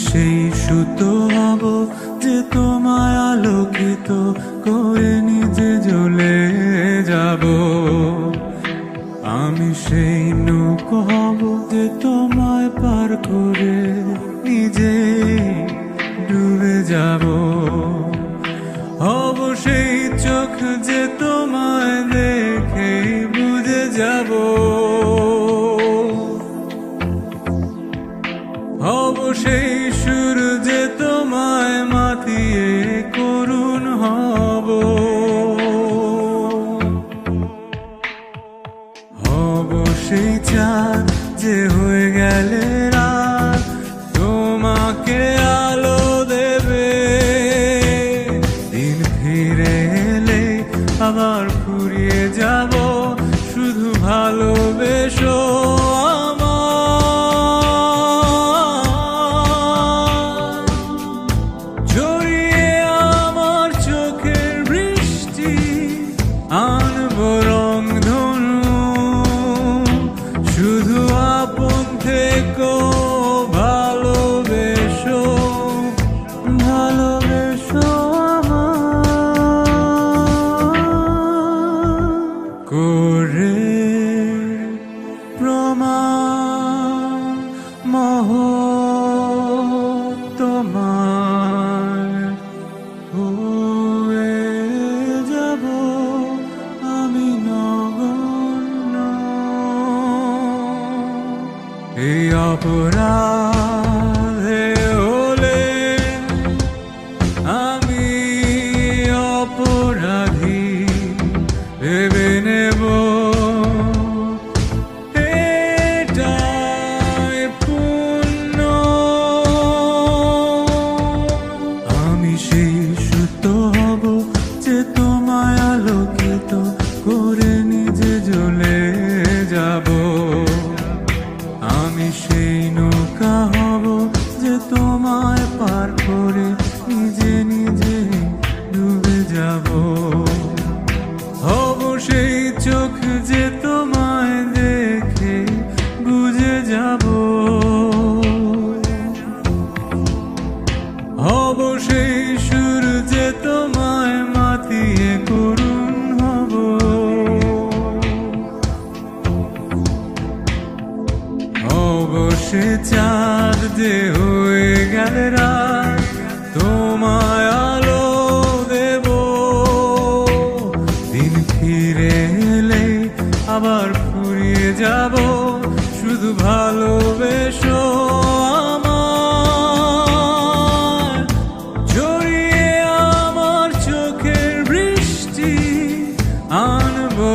সেই সুতো হব যে তোমায় আলোকিত করে নিজে জ্বলে যাব। আমি সেই নৌকো হব যে তোমায় পার করে নিজে ডুবে যাব। হব সেই চোখ যে তোমায় দেখে বুঝে যাব। হব সেই সুর যে তোমায় মাতিয়ে করুণ হব। হব সেই চাঁদ যে হয়ে গেলে রাত তোমাকে আলো দেবে। দিন ফিরে এলে আবার ফুরিয়ে যাব, শুধু ভালোবেসো আনবো রংধনু, শুধু আপন থেকো ভালোবেসো, ভালোবেসো করে প্রমাণ মোহ তোমার হয়ে যাব আমি নগণ্য। এই অপরাধে হলে আমি অপরাধী ভেবে নেব, এটাই পুণ্য। আমি সেই সুতো হব যে তোমায় আলোকিত করে নিজে জ্বলে যাব। আমি সেই নৌকা হব যে তোমায় পার করে নিজে নিজে ডুবে যাব। হব সেই চোখ যে তোমায় দেখে বুঝে যাব। হব সেই সুর যে তোমায় মাতিয়ে করুণ হব। হব সে চাঁদ যে হয়ে গেলে রাত তোমায় আলো দেব। দিন ফিরে এলে আবার ফুরিয়ে যাব, শুধু ভালোবেসো আমায়। জড়িয়ে আমার চোখের বৃষ্টি আনবো